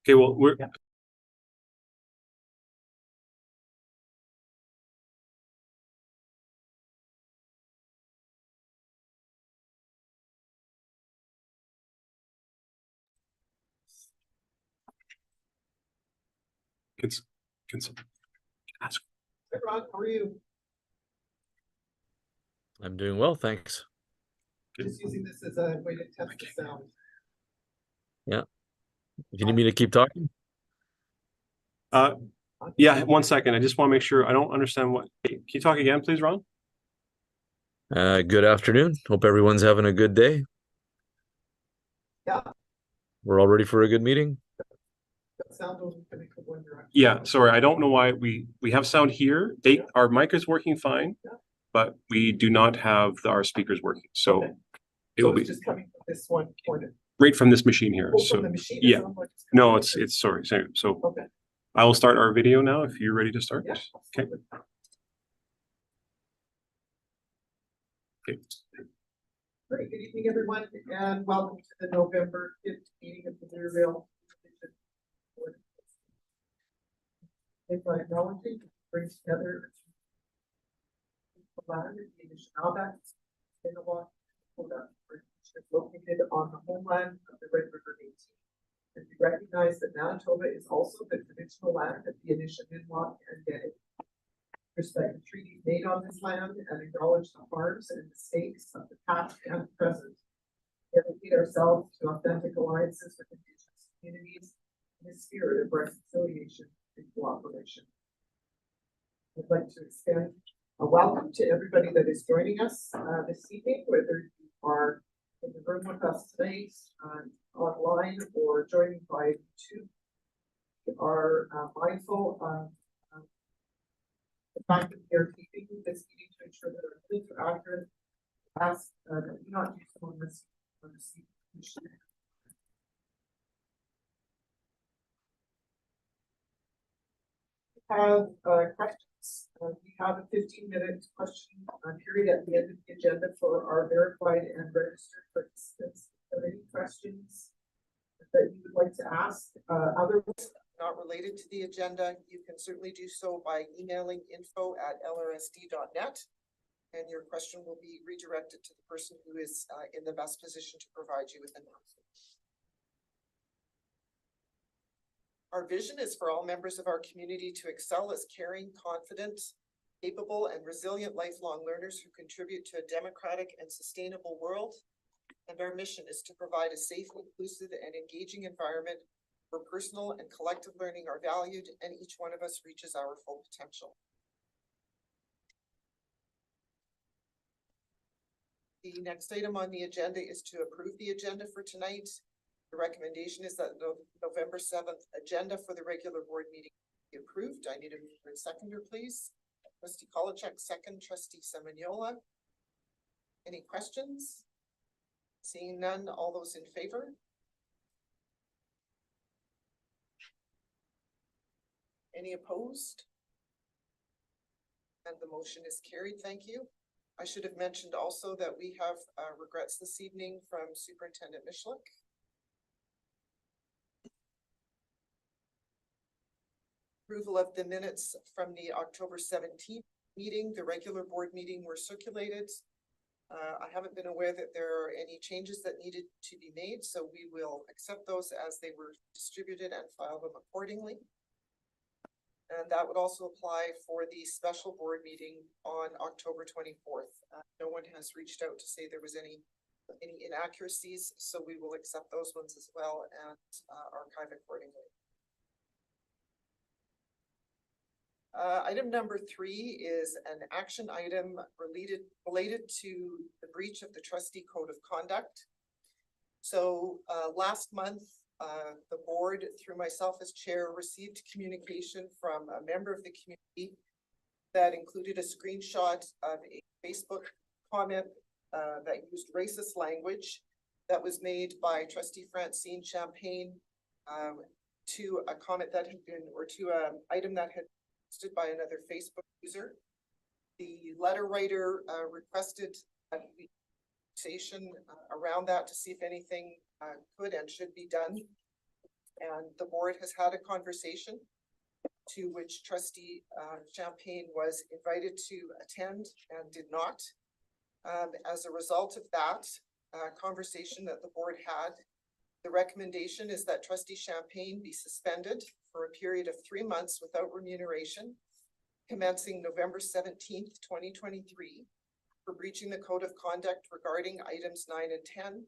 Okay, well, we're can ask. Hey Ron, how are you? I'm doing well, thanks. Just using this as a way to test the sound. Yeah. If you need me to keep talking? Yeah, 1 second. I just want to make sure I don't understand what. Hey, can you talk again, please, Ron? Good afternoon. Hope everyone's having a good day. Yeah. We're all ready for a good meeting. Sound wasn't coming from one direction. Yeah, sorry, I don't know why we have sound here. Our mic is working fine, but we do not have our speakers working. So Okay. it will be just coming from this one point. right from this machine here. Oh, so from the machine, yeah, like no, it's sorry. So okay. I will start our video now if you're ready to start. Yeah, okay. Okay. Great. Good evening, everyone, and welcome to the November 5th meeting of the Menstrual. Technology brings together located on the homeland of the Red River Métis. And we recognize that Manitoba is also the traditional land of the Anishinaabe and Dene. Respect the treaties made on this land and acknowledge the harms and mistakes of the past and present. Dedicate ourselves to authentic alliances with Indigenous communities in the spirit of reconciliation and cooperation. I'd like to extend a welcome to everybody that is joining us this evening, whether you are in the room with us tonight, online, or joining by YouTube. We are mindful of the fact that we are keeping this meeting to ensure that our minutes are accurate. Ask that we not use them on this mission. Have questions. We have a 15-minute question period at the end of the agenda for our verified and registered participants. If there are any questions that you would like to ask, otherwise not related to the agenda, you can certainly do so by emailing info@lrsd.net, and your question will be redirected to the person who is in the best position to provide you with an answer. Our vision is for all members of our community to excel as caring, confident, capable, and resilient lifelong learners who contribute to a democratic and sustainable world. And our mission is to provide a safe, inclusive, and engaging environment where personal and collective learning are valued and each one of us reaches our full potential. The next item on the agenda is to approve the agenda for tonight. The recommendation is that the November 7th agenda for the regular board meeting be approved. I need a mover and seconder, please. Trustee Kolachek, second. Trustee Semignola. Any questions? Seeing none, all those in favor? Any opposed? And the motion is carried. Thank you. I should have mentioned also that we have regrets this evening from Superintendent Mishlik. Approval of the minutes from the October 17th meeting, the regular board meeting, were circulated. I haven't been aware that there are any changes that needed to be made, so we will accept those as they were distributed and file them accordingly. And that would also apply for the special board meeting on October 24th. No one has reached out to say there was any inaccuracies, so we will accept those ones as well and archive accordingly. Item number 3 is an action item related to the breach of the trustee code of conduct. So last month, the board, through myself as chair, received communication from a member of the community that included a screenshot of a Facebook comment that used racist language that was made by Trustee Francine Champagne to a comment that had been, or to an item that had posted by another Facebook user. The letter writer requested a conversation around that to see if anything could and should be done. and the board has had a conversation to which trustee Champagne was invited to attend and did not. As a result of that conversation that the board had, the recommendation is that trustee Champagne be suspended for a period of 3 months without remuneration, commencing November 17th, 2023, for breaching the code of conduct regarding items 9 and 10,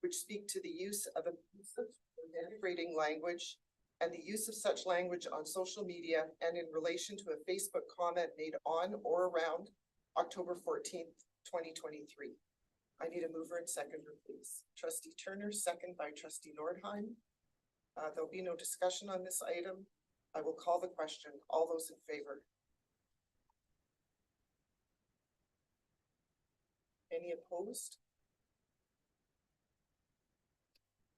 which speak to the use of abusive or denigrating language and the use of such language on social media and in relation to a Facebook comment made on or around October 14th, 2023. I need a mover and seconder, please. Trustee Turner, second by trustee Nordheim. There'll be no discussion on this item. I will call the question. All those in favor? Any opposed?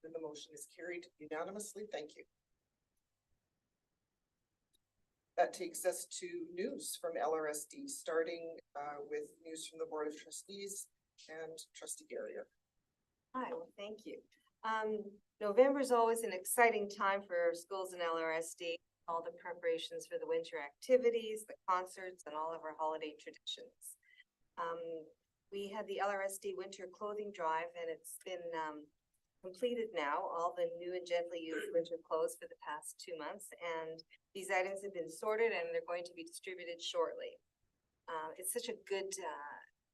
Then the motion is carried unanimously. Thank you. That takes us to news from LRSD, starting with news from the Board of Trustees and trustee Garrier. Hi, well, thank you. November is always an exciting time for schools in LRSD, all the preparations for the winter activities, the concerts, and all of our holiday traditions. We had the LRSD winter clothing drive, and it's been completed now, all the new and gently used winter clothes for the past 2 months, and these items have been sorted and they're going to be distributed shortly. It's such a good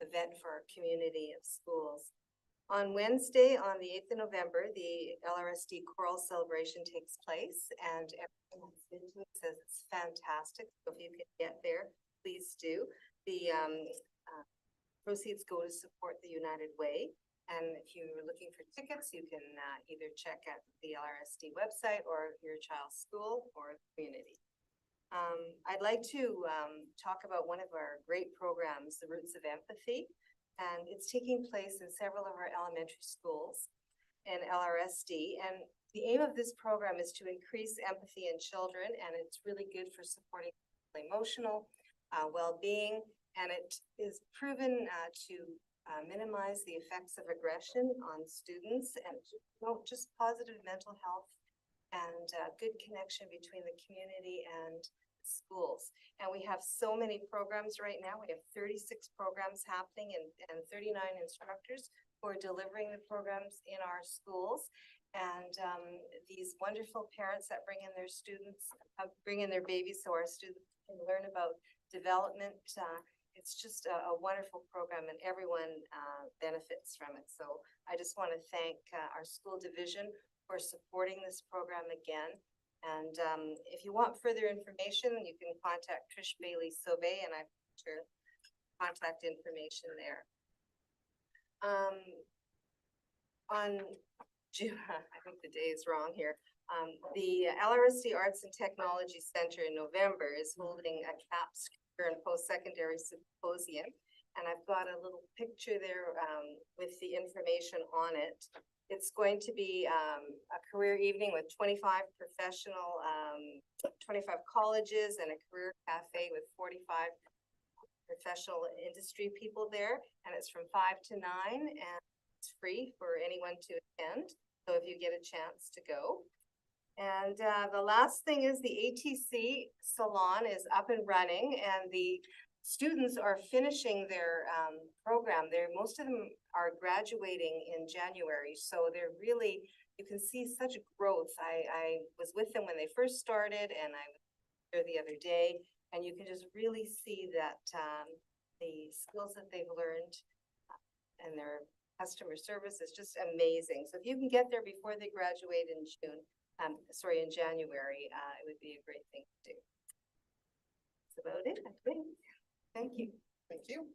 event for our community of schools. On Wednesday, on the 8th of November, the LRSD choral celebration takes place, and everyone who's been to it says it's fantastic. So if you can get there, please do. The proceeds go to support the United Way. And if you're looking for tickets, you can either check at the LRSD website or your child's school or community. I'd like to talk about one of our great programs, the Roots of Empathy, and it's taking place in several of our elementary schools in LRSD. And the aim of this program is to increase empathy in children, and it's really good for supporting emotional well-being, and it is proven to minimize the effects of aggression on students and just positive mental health and good connection between the community and schools. And we have so many programs right now. We have 36 programs happening and 39 instructors who are delivering the programs in our schools. And these wonderful parents that bring in their students, bring in their babies so our students can learn about development. It's just a wonderful program and everyone benefits from it. So I just want to thank our school division for supporting this program again. And if you want further information, you can contact Trish Bailey-Sauvé, and I've put her contact information there. On June, I think the day is wrong here. The LRSD Arts and Technology Center in November is holding a CAPS and post-secondary symposium, and I've got a little picture there with the information on it. It's going to be a career evening with 25 professional, 25 colleges and a career cafe with 45 professional industry people there, and it's from 5 to 9, and it's free for anyone to attend, so if you get a chance to go. And the last thing is the ATC salon is up and running, and the students are finishing their program. Most of them are graduating in January, so they're really, you can see such growth. I was with them when they first started, and I was there the other day, and you can just really see that the skills that they've learned and their customer service is just amazing. So if you can get there before they graduate in in January, it would be a great thing to do. That's about it, I think. Thank you. Thank you.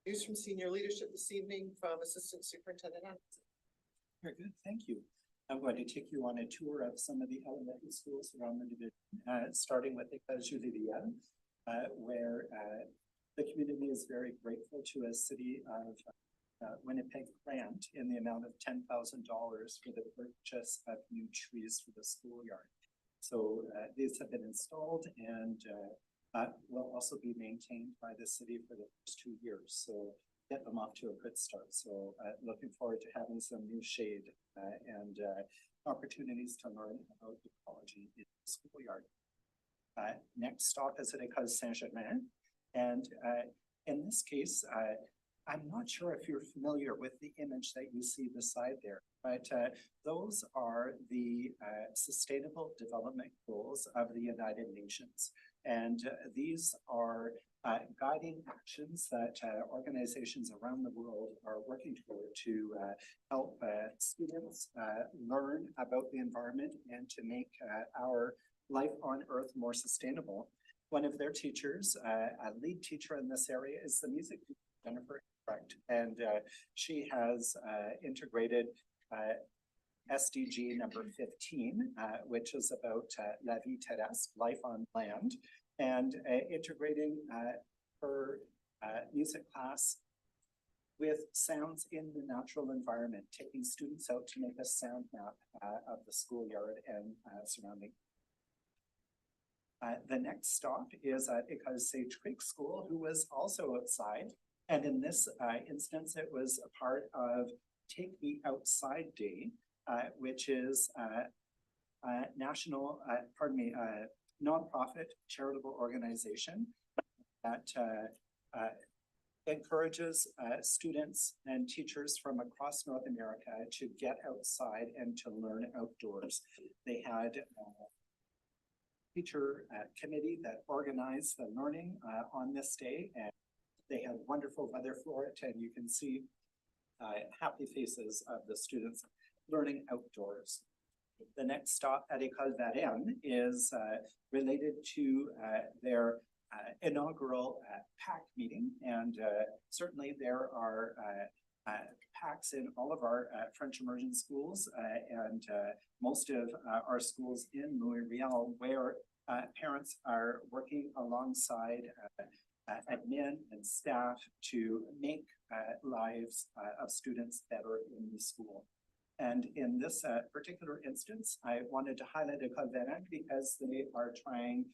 News from senior leadership this evening from Assistant Superintendent Anderson. Very good, thank you. I'm going to take you on a tour of some of the elementary schools around the division, starting with École Julie Vienne, where the community is very grateful to a city of Winnipeg grant in the amount of $10,000 for the purchase of new trees for the schoolyard. So these have been installed and will also be maintained by the city for the first 2 years. So get them off to a good start. So looking forward to having some new shade and opportunities to learn about ecology in the schoolyard. Next stop is at École Saint-Germain. And in this case, I'm not sure if you're familiar with the image that you see beside there, but those are the Sustainable Development Goals of the United Nations. And these are guiding actions that organizations around the world are working toward to help students learn about the environment and to make our life on Earth more sustainable. One of their teachers, a lead teacher in this area, is the music teacher, Jennifer, and she has integrated SDG number 15, which is about la vie terrestre, life on land, and integrating her music class with sounds in the natural environment, taking students out to make a sound map of the schoolyard and surrounding. The next stop is at École Sage Creek School, who was also outside. And in this instance, it was a part of Take Me Outside Day, which is a national, nonprofit charitable organization that encourages students and teachers from across North America to get outside and to learn outdoors. They had teacher committee that organized the learning on this day, and they had wonderful weather for it, and you can see happy faces of the students learning outdoors. The next stop at École Varenne is related to their inaugural PAC meeting, and certainly there are PACs in all of our French immersion schools and most of our schools in Louis-Riel, where parents are working alongside admin and staff to make lives of students better in the school. And in this particular instance, I wanted to highlight École Varenne because they are trying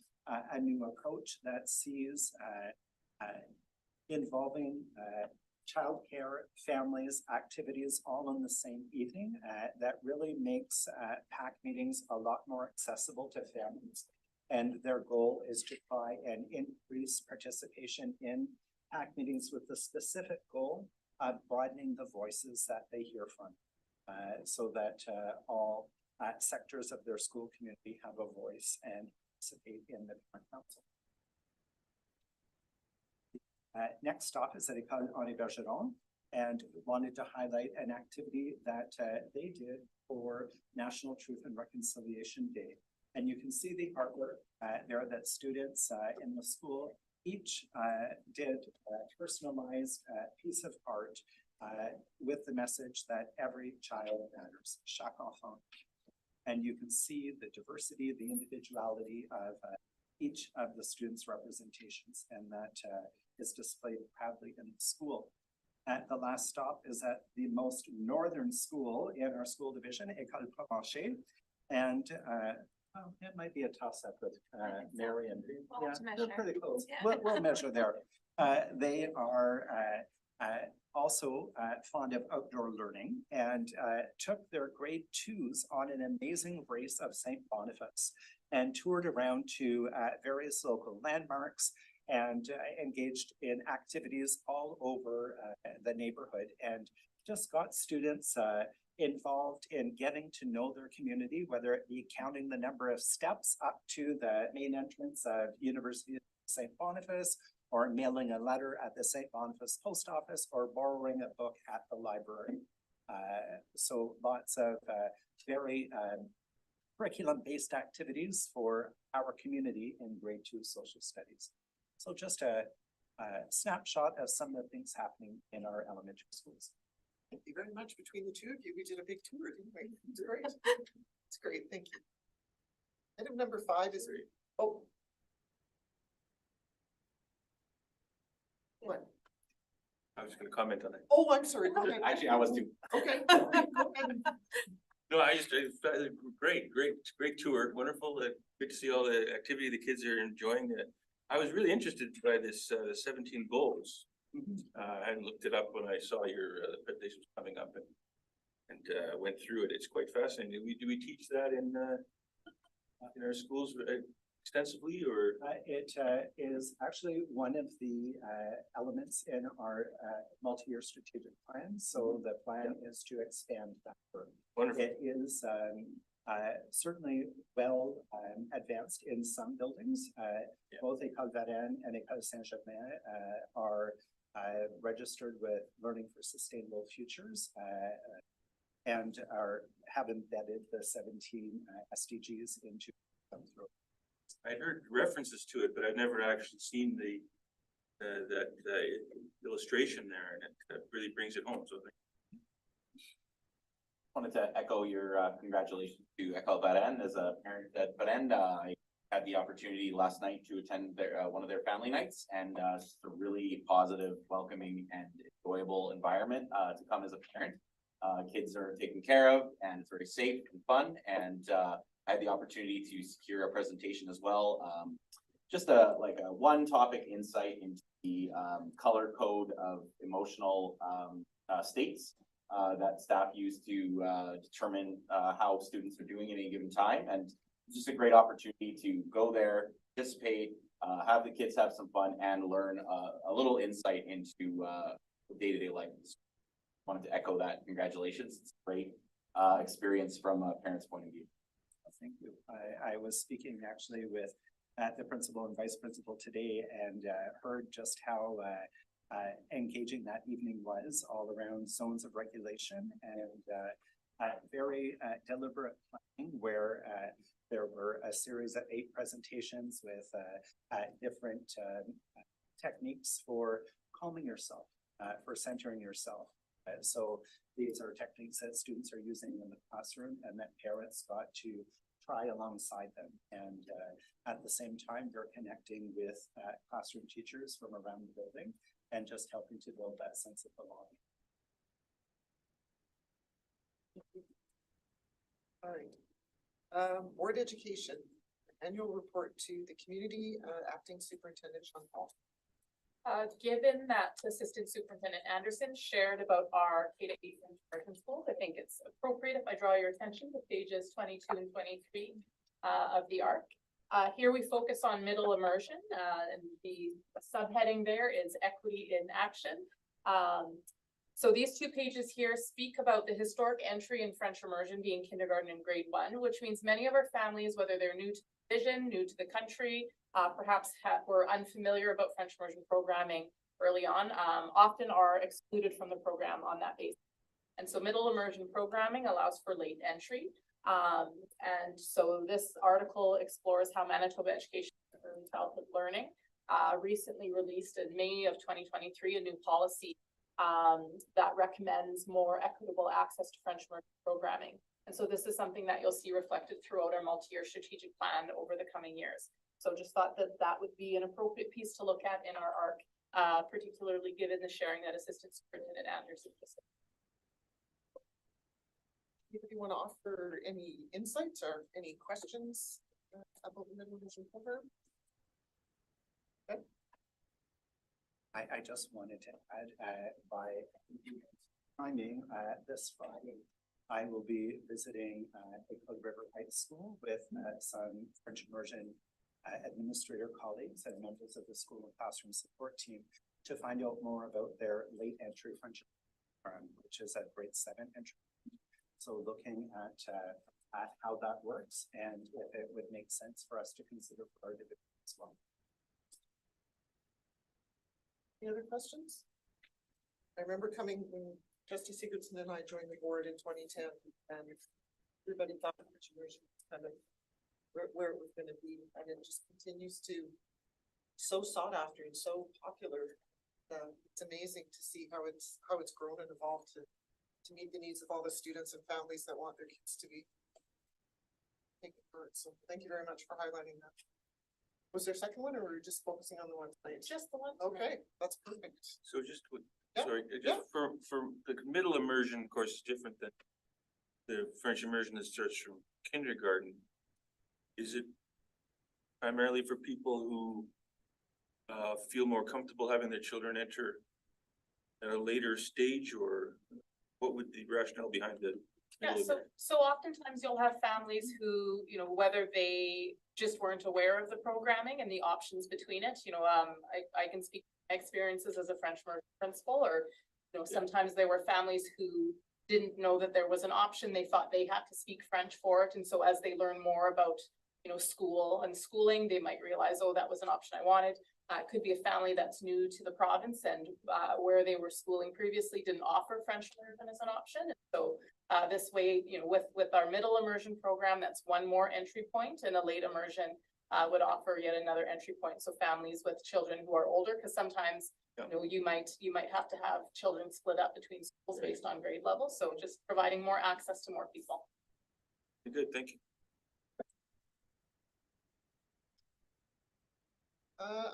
a new approach that sees involving childcare, families, activities all in the same evening. That really makes PAC meetings a lot more accessible to families. And their goal is to try and increase participation in PAC meetings with the specific goal of broadening the voices that they hear from, so that all sectors of their school community have a voice and participate in the parent council. Next stop is at École Henri Bergeron, and wanted to highlight an activity that they did for National Truth and Reconciliation Day. And you can see the artwork there that students in the school each did a personalized piece of art with the message that every child matters, chaque enfant. And you can see the diversity, the individuality of each of the students' representations, and that is displayed proudly in the school. The last stop is at the most northern school in our school division, École Provencher, and it might be a toss-up with Mary and yeah, they're pretty close. Yeah. We'll measure there. They are also fond of outdoor learning and took their grade 2s on an amazing race of St. Boniface and toured around to various local landmarks and engaged in activities all over the neighborhood, and just got students involved in getting to know their community, whether it be counting the number of steps up to the main entrance of University of St. Boniface, or mailing a letter at the St. Boniface post office, or borrowing a book at the library. So lots of very curriculum-based activities for our community in grade 2 social studies. So just a snapshot of some of the things happening in our elementary schools. Thank you very much. Between the two of you, we did a big tour, didn't we? It's great. It's great. Thank you. Item number 5 is, oh. What? I was gonna comment on it. Oh, I'm sorry. Go ahead. Actually, I was too. Okay. Go ahead. No, I just, great tour, wonderful, good to see all the activity the kids are enjoying. I was really interested by this 17 goals. I hadn't looked it up when I saw your presentation was coming up and went through it. It's quite fascinating. Do we teach that in our schools extensively, or? It is actually one of the elements in our multi-year strategic plan. So the plan is to expand that further. Wonderful. It is certainly well advanced in some buildings. Both École Varennes and École Saint-Germain are registered with Learning for Sustainable Futures and have embedded the 17 SDGs into them through. I'd heard references to it, but I've never actually seen that illustration there, and it really brings it home. So Wanted to echo your congratulations to École Varennes. As a parent at Varennes, I had the opportunity last night to attend one of their family nights, and just a really positive, welcoming, and enjoyable environment to come as a parent. Kids are taken care of, and it's very safe and fun. And I had the opportunity to secure a presentation as well. Just a one topic insight into the color code of emotional states that staff use to determine how students are doing at any given time. And just a great opportunity to go there, participate, have the kids have some fun, and learn a little insight into day-to-day life. Wanted to echo that. Congratulations. It's a great experience from a parent's point of view. Thank you. I was speaking actually with the principal and vice principal today, and heard just how engaging that evening was, all around zones of regulation and very deliberate planning, where there were a series of 8 presentations with different techniques for calming yourself, for centering yourself. So these are techniques that students are using in the classroom and that parents got to try alongside them. And at the same time, they're connecting with classroom teachers from around the building and just helping to build that sense of belonging. All right. Board Education, annual report to the community, acting superintendent Sean Paul. Given that Assistant Superintendent Anderson shared about our K-8 conversion schools, I think it's appropriate if I draw your attention to pages 22 and 23 of the ARC. Here we focus on middle immersion, and the subheading there is equity in action. So these 2 pages here speak about the historic entry in French immersion being kindergarten and grade 1, which means many of our families, whether they're new to the division, new to the country, perhaps were unfamiliar about French immersion programming early on, often are excluded from the program on that basis. And so middle immersion programming allows for late entry. And so this article explores how Manitoba Education and Early Childhood Learning recently released in May of 2023 a new policy that recommends more equitable access to French immersion programming. And so this is something that you'll see reflected throughout our multi-year strategic plan over the coming years. So just thought that that would be an appropriate piece to look at in our ARC, particularly given the sharing that Assistant Superintendent Anderson just said. Anybody want to offer any insights or any questions about the middle vision program? Okay. I just wanted to add, by timing, this Friday, I will be visiting École River High School with some French immersion administrator colleagues and members of the school and classroom support team to find out more about their late entry French program, which is a grade 7 entry. So looking at how that works and if it would make sense for us to consider for our division as well. Any other questions? I remember coming when Trustee Sigurdson and I joined the board in 2010, and everybody thought French immersion was kind of where it was going to be, and it just continues to so sought after and so popular. It's amazing to see how it's grown and evolved to meet the needs of all the students and families that want their kids to be taken for it. So thank you very much for highlighting that. Was there a second one, or were we just focusing on the one tonight? Just the one. Okay, that's perfect. So just Yeah, sorry, just for the middle immersion, of course, is different than the French immersion that starts from kindergarten. Is it primarily for people who feel more comfortable having their children enter at a later stage, or what would the rationale behind the? Yeah, middle of it? so oftentimes you'll have families who, whether they just weren't aware of the programming and the options between it, I can speak to my experiences as a French immersion principal, or, sometimes there were families who didn't know that there was an option. They thought they had to speak French for it. And so as they learn more about, school and schooling, they might realize, oh, that was an option I wanted. It could be a family that's new to the province and where they were schooling previously didn't offer French immersion as an option. And so this way, with our middle immersion program, that's one more entry point, and a late immersion would offer yet another entry point. So families with children who are older, because sometimes you might have to have children split up between schools based on grade level. So just providing more access to more people. Good, thank you.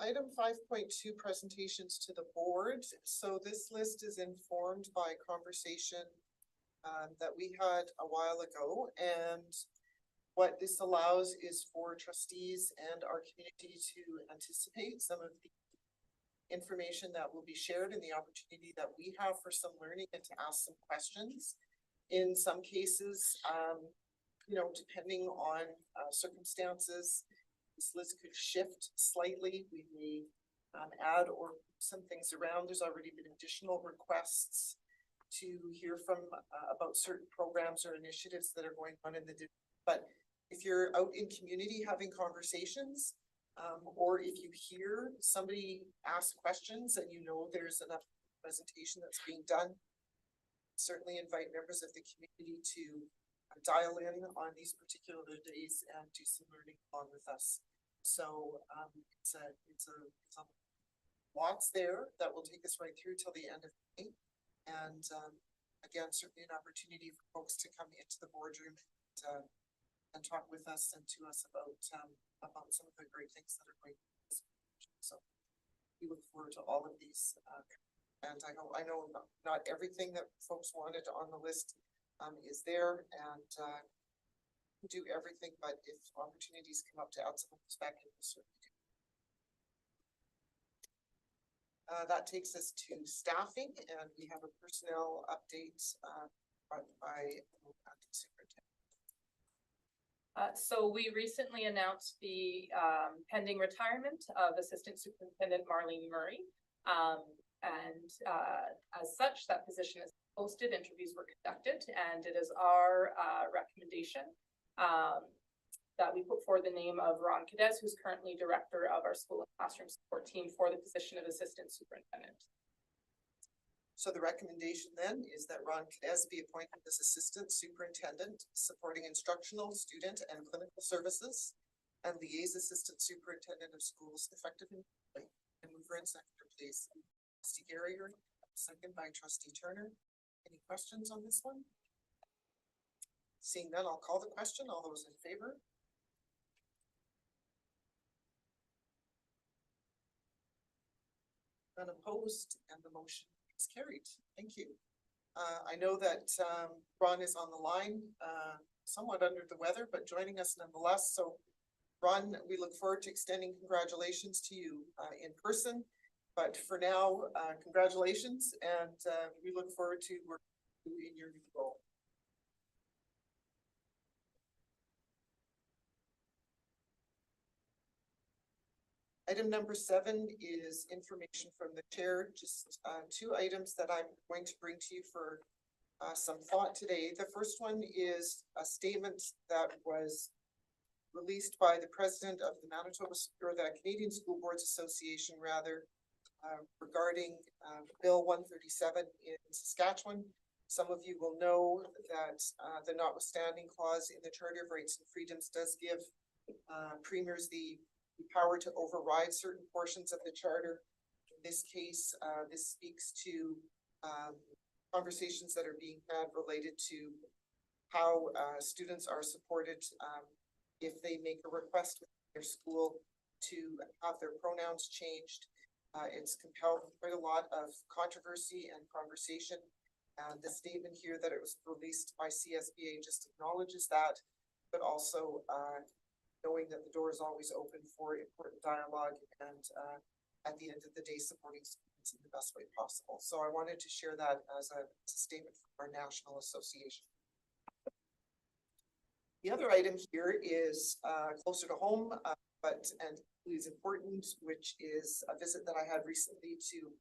Item 5.2, presentations to the board. So this list is informed by conversation that we had a while ago, and what this allows is for trustees and our community to anticipate some of the information that will be shared and the opportunity that we have for some learning and to ask some questions. In some cases, depending on circumstances, this list could shift slightly. We may add or some things around. There's already been additional requests to hear from about certain programs or initiatives that are going on in the district. But if you're out in community having conversations, or if you hear somebody ask questions and there's enough presentation that's being done, certainly invite members of the community to dial in on these particular days and do some learning along with us. So it's a lots there that will take us right through till the end of May. And again, certainly an opportunity for folks to come into the boardroom and talk with us and to us about some of the great things that are going on. So we look forward to all of these. And I know not everything that folks wanted on the list is there, and do everything, but if opportunities come up to add some perspective, we'll certainly do. That takes us to staffing, and we have a personnel update by acting superintendent. So we recently announced the pending retirement of Assistant Superintendent Marlene Murray. As such, that position is posted, interviews were conducted, and it is our recommendation that we put forward the name of Ron Cadez, who's currently director of our school and classroom support team, for the position of assistant superintendent. So the recommendation then is that Ron Cadez be appointed as assistant superintendent, supporting instructional, student, and clinical services, and liaison assistant superintendent of schools, effective immediately. And mover and seconder, please. Trustee Garrier, second by Trustee Turner. Any questions on this one? Seeing none, I'll call the question. All those in favor? None opposed, and the motion is carried. Thank you. I know that Ron is on the line, somewhat under the weather, but joining us nonetheless. So Ron, we look forward to extending congratulations to you in person. But for now, congratulations, and we look forward to working with you in your new role. Item number 7 is information from the chair. Just 2 items that I'm going to bring to you for some thought today. The first one is a statement that was released by the president of the Manitoba, or the Canadian School Boards Association, rather, regarding Bill 137 in Saskatchewan. Some of you will know that the notwithstanding clause in the Charter of Rights and Freedoms does give premiers the power to override certain portions of the charter. In this case, this speaks to conversations that are being had related to how students are supported if they make a request with their school to have their pronouns changed. It's compelled quite a lot of controversy and conversation. The statement here that it was released by CSBA just acknowledges that, but also knowing that the door is always open for important dialogue and at the end of the day, supporting in the best way possible. So I wanted to share that as a statement from our national association. The other item here is closer to home, and is important, which is a visit that I had recently to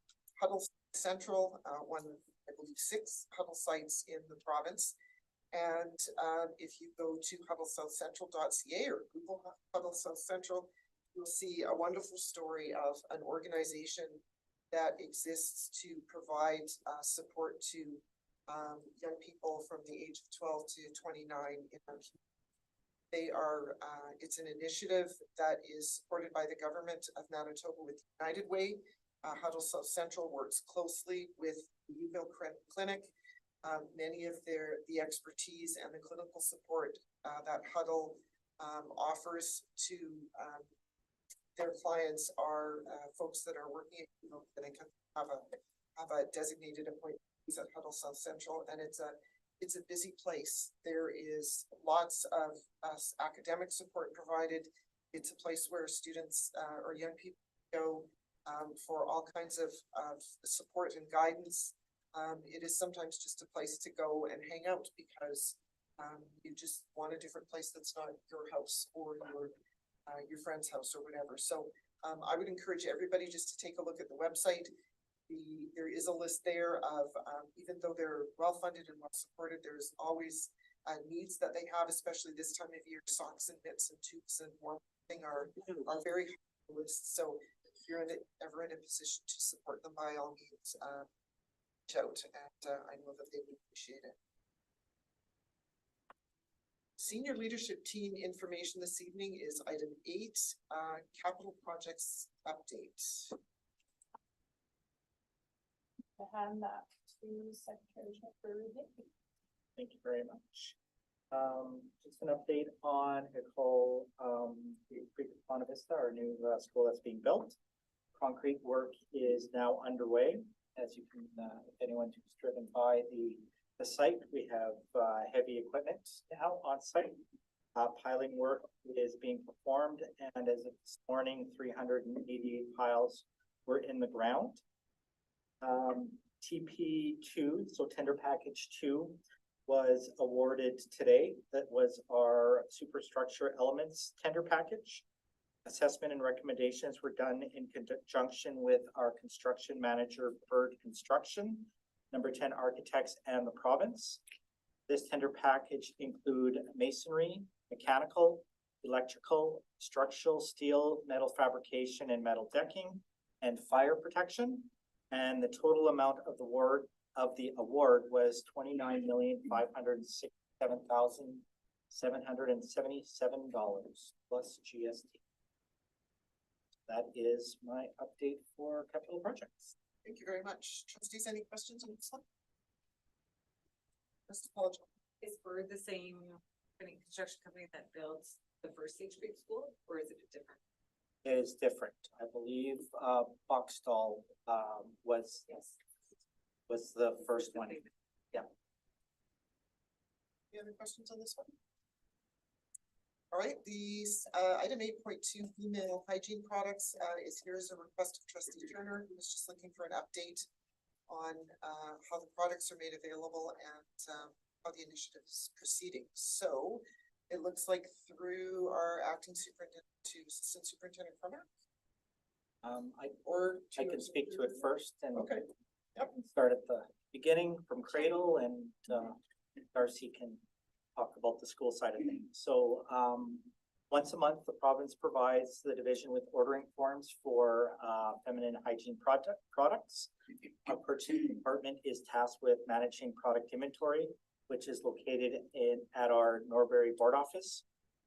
Huddle Central, one of, I believe, 6 Huddle sites in the province. And if you go to huddlesouthcentral.ca or Google Huddle South Central, you'll see a wonderful story of an organization that exists to provide support to young people from the age of 12 to 29 in our community. They are, it's an initiative that is supported by the government of Manitoba with United Way. Huddle South Central works closely with the Uville Clinic. Many of the expertise and the clinical support that Huddle offers to their clients are folks that are working at Uville Clinic and have a designated appointment at Huddle South Central, and it's a busy place. There is lots of academic support provided. It's a place where students or young people go for all kinds of support and guidance. It is sometimes just a place to go and hang out because you just want a different place that's not your house or your friend's house or whatever. So I would encourage everybody just to take a look at the website. There is a list there of, even though they're well-funded and well-supported, there's always needs that they have, especially this time of year. Socks and mitts and tubes and warm thing are very high on the list. So if you're ever in a position to support them, by all means, reach out, and I know that they would appreciate it. Senior leadership team information this evening is item 8, capital projects update. To hand that to Secretary Shepherd. Thank you very much. Just an update on Nicole, Ponte Vista, our new school that's being built. Concrete work is now underway. As you can, if anyone who's driven by the site, we have heavy equipment now on site. Piling work is being performed, and as of this morning, 388 piles were in the ground. TP2, so tender package 2, was awarded today. That was our superstructure elements tender package. Assessment and recommendations were done in conjunction with our construction manager, Bird Construction, number 10 architects, and the province. This tender package include masonry, mechanical, electrical, structural, steel, metal fabrication, and metal decking, and fire protection. And the total amount of the award was $29,567,777 plus GST. That is my update for capital projects. Thank you very much. Trustees, any questions on this one? Mr. Paul. Is Bird the same construction company that builds the first Sage Creek School, or is it different? It is different. I believe Boxstall was the first one. Yeah. Any other questions on this one? All right, these item 8.2 female hygiene products is here's a request of Trustee Turner, who was just looking for an update on how the products are made available and how the initiative is proceeding. So it looks like through our acting superintendent to assistant superintendent Cromer. I can speak to it first and okay. Yep. Start at the beginning from cradle, and Darcy can talk about the school side of things. So once a month, the province provides the division with ordering forms for feminine hygiene products. Our purchasing department is tasked with managing product inventory, which is located at our Norbury board office.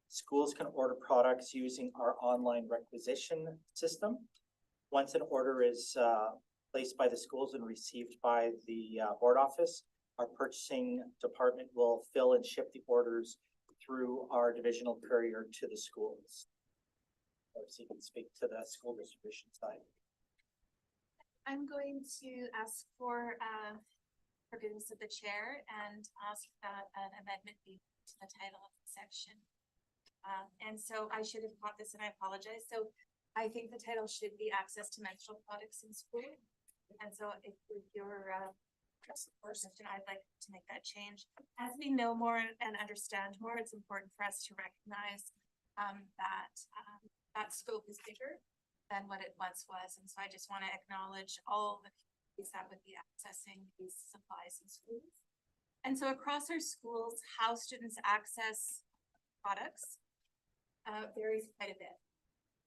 Schools can order products using our online requisition system. Once an order is placed by the schools and received by the board office, our purchasing department will fill and ship the orders through our divisional courier to the schools. So you can speak to the school distribution side. I'm going to ask for forgiveness of the chair and ask that an amendment be to the title of the section. And so I should have caught this and I apologize. So I think the title should be access to menstrual products in school. And so if you're, question, I'd like to make that change. As we know more and understand more, it's important for us to recognize that scope is bigger than what it once was. And so I just want to acknowledge all the communities that would be accessing these supplies in schools. And so across our schools, how students access products varies quite a bit.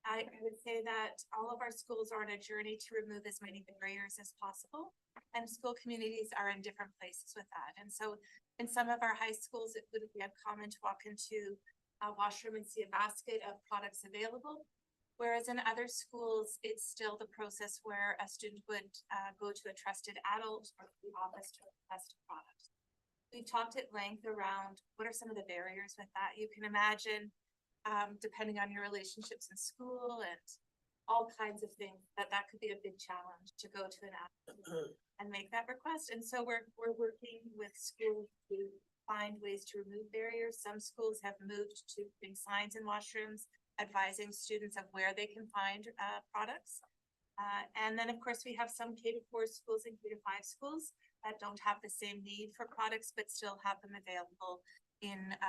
I would say that all of our schools are on a journey to remove as many barriers as possible, and school communities are in different places with that. And so in some of our high schools, it wouldn't be uncommon to walk into a washroom and see a basket of products available. Whereas in other schools, it's still the process where a student would go to a trusted adult or the office to request a product. We've talked at length around what are some of the barriers with that. You can imagine depending on your relationships in school and all kinds of things, that could be a big challenge to go to an app and make that request. And so we're working with schools to find ways to remove barriers. Some schools have moved to putting signs in washrooms, advising students of where they can find products. And then of course we have some K-4 schools and K-5 schools that don't have the same need for products, but still have them available in,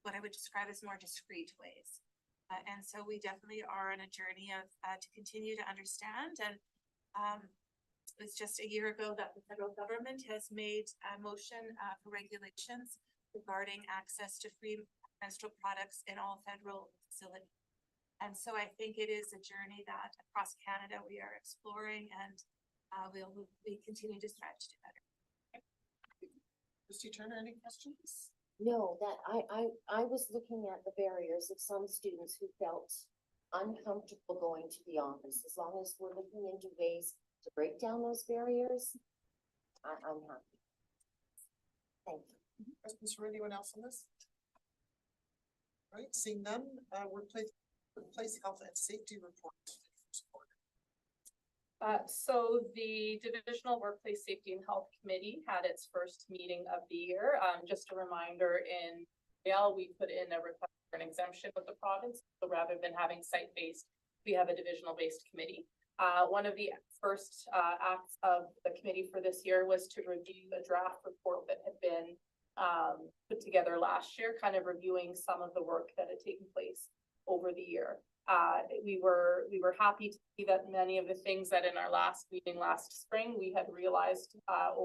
what I would describe as more discreet ways. And so we definitely are on a journey of to continue to understand. And it was just a year ago that the federal government has made a motion for regulations regarding access to free menstrual products in all federal facilities. And so I think it is a journey that across Canada we are exploring, and we continue to strive to do better. Trustee Turner, any questions? No, that I was looking at the barriers of some students who felt uncomfortable going to the office. As long as we're looking into ways to break down those barriers, I'm happy. Thank you. Questions from anyone else on this? All right, seeing none, workplace health and safety report. So the Divisional Workplace Safety and Health Committee had its first meeting of the year. Just a reminder, in Montreal, we put in a request for an exemption with the province. So rather than having site-based, we have a divisional-based committee. One of the first acts of the committee for this year was to review a draft report that had been put together last year, kind of reviewing some of the work that had taken place over the year. We were happy to see that many of the things that in our last meeting last spring, we had realized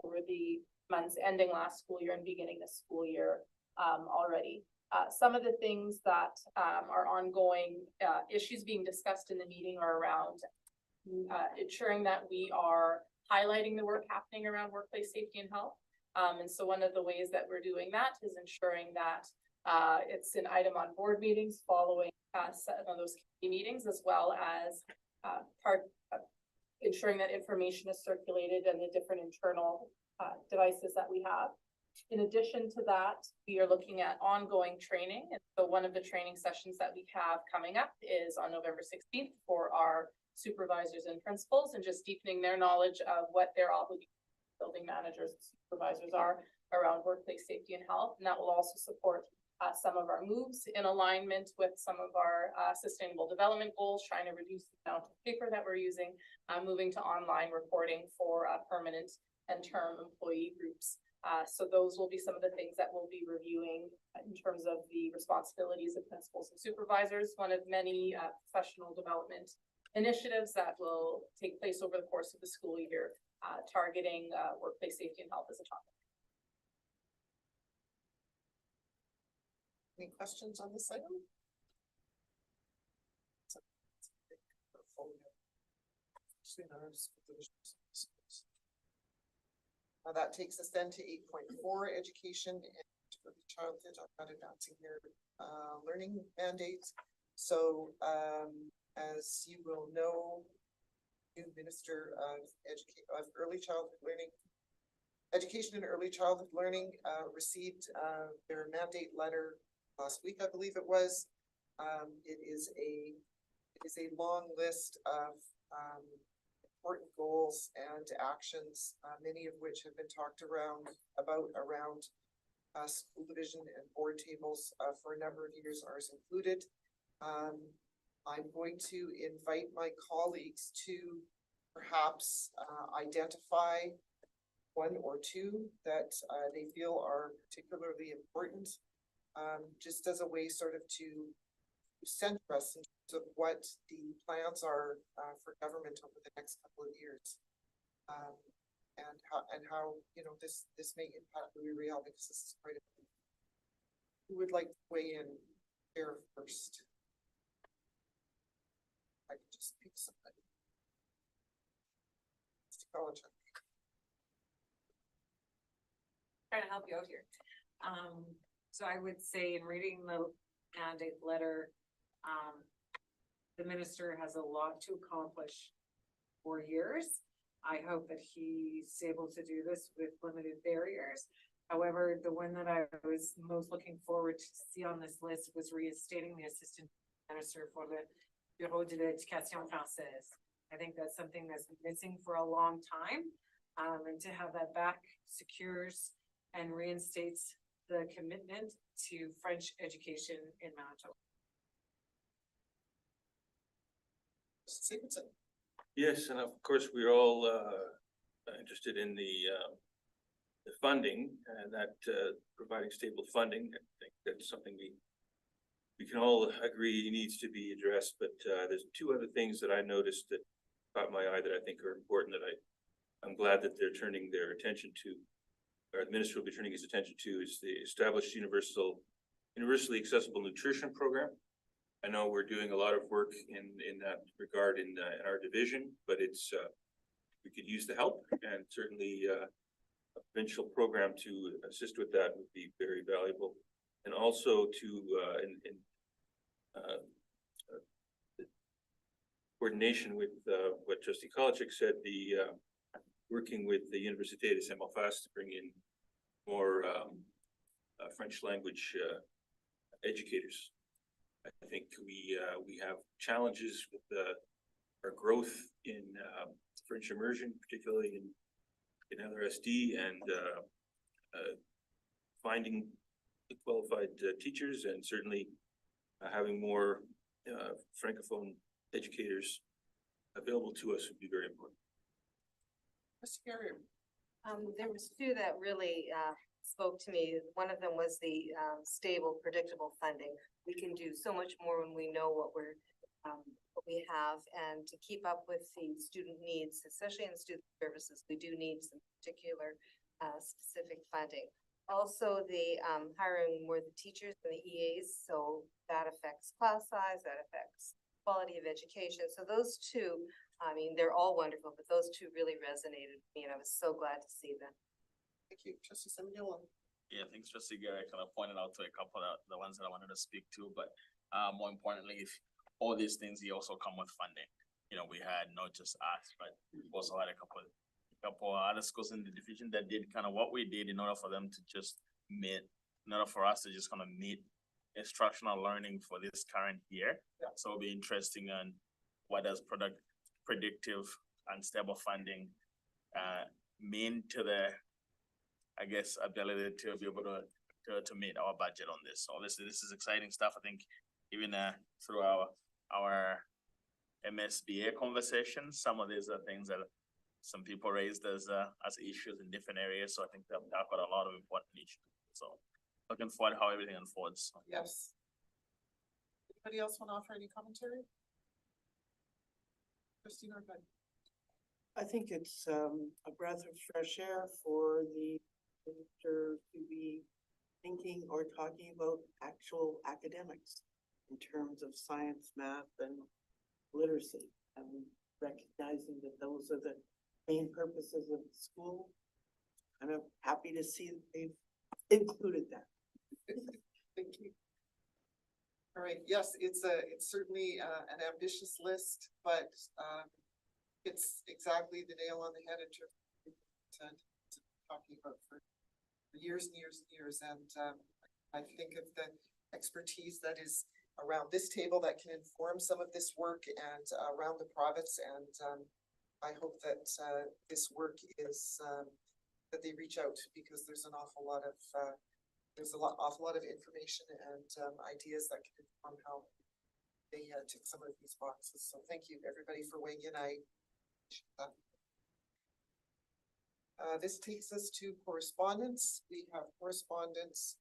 over the months ending last school year and beginning this school year already. Some of the things that are ongoing issues being discussed in the meeting are around ensuring that we are highlighting the work happening around workplace safety and health. And so one of the ways that we're doing that is ensuring that it's an item on board meetings following some of those committee meetings, as well as ensuring that information is circulated and the different internal devices that we have. In addition to that, we are looking at ongoing training. And so one of the training sessions that we have coming up is on November 16th for our supervisors and principals, and just deepening their knowledge of what their obligations building managers and supervisors are around workplace safety and health. And that will also support some of our moves in alignment with some of our sustainable development goals, trying to reduce the amount of paper that we're using, moving to online reporting for permanent and term employee groups. So those will be some of the things that we'll be reviewing in terms of the responsibilities of principals and supervisors. One of many professional development initiatives that will take place over the course of the school year, targeting workplace safety and health as a topic. Any questions on this item? That takes us then to 8.4, education and early childhood. I'm not announcing your learning mandates. So as you will know, new Minister of Early Childhood Learning, Education and Early Childhood Learning received their mandate letter last week, I believe it was. It is a long list of important goals and actions, many of which have been talked around school division and board tables for a number of years, ours included. I'm going to invite my colleagues to perhaps identify one or two that they feel are particularly important, just as a way sort of to center us in terms of what the plans are for government over the next couple of years. And how, you know, this may impact Louis Riel, because this is quite a. Who would like to weigh in here first? I could just pick somebody. Mr. College. Trying to help you out here. So I would say in reading the mandate letter, the minister has a lot to accomplish for years. I hope that he's able to do this with limited barriers. However, the one that I was most looking forward to see on this list was reinstating the assistant minister for the Bureau de l'Éducation Française. I think that's something that's been missing for a long time. And to have that back secures and reinstates the commitment to French education in Manitoba. Stevenson. Yes, and of course, we're all interested in the funding and that providing stable funding. I think that's something we can all agree needs to be addressed, but there's two other things that I noticed that caught my eye that I think are important, that I'm glad that they're turning their attention to, or the minister will be turning his attention to, is the established universally accessible nutrition program. I know we're doing a lot of work in that regard in our division, but it's we could use the help, and certainly a provincial program to assist with that would be very valuable. And also to coordination with what Trustee Kolachik said, the working with the Université de Saint-Belfast to bring in more French language educators. I think we have challenges with our growth in French immersion, particularly in LRSD, and finding qualified teachers, and certainly having more Francophone educators available to us would be very important. Mr. Carrier. There was two that really spoke to me. One of them was the stable, predictable funding. We can do so much more when we know what we have, and to keep up with the student needs, especially in student services, we do need some particular specific funding. Also, the hiring more the teachers and the EAs, so that affects class size, that affects quality of education. So those two, I mean, they're all wonderful, but those two really resonated with me, and I was so glad to see them. Thank you, Trustee Seminole. Yeah, thanks, Trustee Gary. Kind of pointed out to a couple of the ones that I wanted to speak to, but more importantly, if all these things, they also come with funding. You know, we had not just us, but we also had a couple other schools in the division that did kind of what we did in order for them to just meet, in order for us to just kind of meet instructional learning for this current year. Yeah. So it'll be interesting on what does predictive and stable funding mean to the, I guess, ability to be able to meet our budget on this. So obviously this is exciting stuff. I think even through our MSBA conversations, some of these are things that some people raised as issues in different areas. So I think they've got a lot of important issues. So looking forward to how everything unfolds. Yes. Anybody else want to offer any commentary? Christine or Ben? I think it's a breath of fresh air for the minister to be thinking or talking about actual academics in terms of science, math, and literacy, and recognizing that those are the main purposes of the school. I'm happy to see that they've included that. Thank you. All right, yes, it's certainly an ambitious list, but it's exactly the nail on the head in terms of talking about for years and years and years. And I think of the expertise that is around this table that can inform some of this work, and around the province. And I hope that this work is that they reach out, because there's an awful lot of awful lot of information and ideas that can inform how they tick some of these boxes. So thank you everybody for weighing in. I This takes us to correspondence. We have correspondence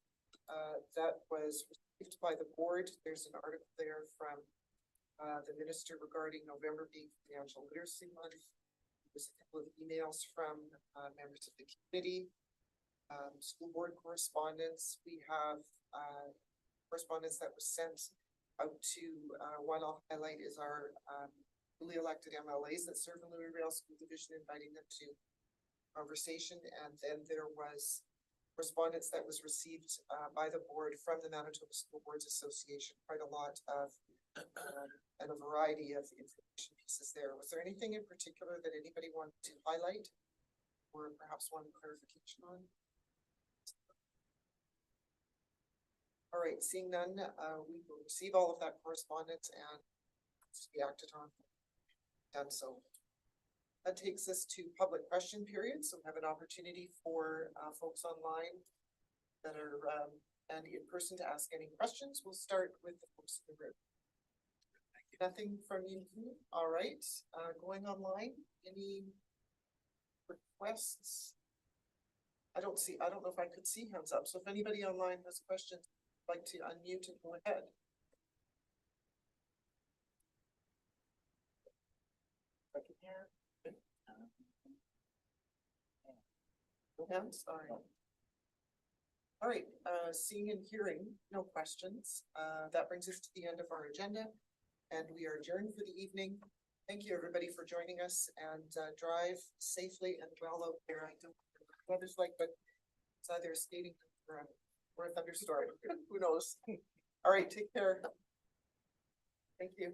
that was received by the board. There's an article there from the minister regarding November being Financial Literacy Month. There's a couple of emails from members of the committee. School board correspondence. We have correspondence that was sent out to, one I'll highlight is our newly elected MLAs that serve in Louisville School Division, inviting them to conversation. And then there was correspondence that was received by the board from the Manitoba School Boards Association, quite a lot of and a variety of information pieces there. Was there anything in particular that anybody wanted to highlight or perhaps one clarification on? All right, seeing none, we will receive all of that correspondence and be acted on. And so that takes us to public question period. So we have an opportunity for folks online that are and in person to ask any questions. We'll start with the folks in the room. Nothing from you. All right, going online, any requests? I don't know if I could see hands up. So if anybody online has questions, I'd like to unmute and go ahead. No hands, all right. All right, seeing and hearing no questions, that brings us to the end of our agenda. And we are adjourned for the evening. Thank you, everybody, for joining us, and drive safely and well out there. I don't know what the weather's like, but it's either skating or a thunderstorm. Who knows? All right, take care. Thank you.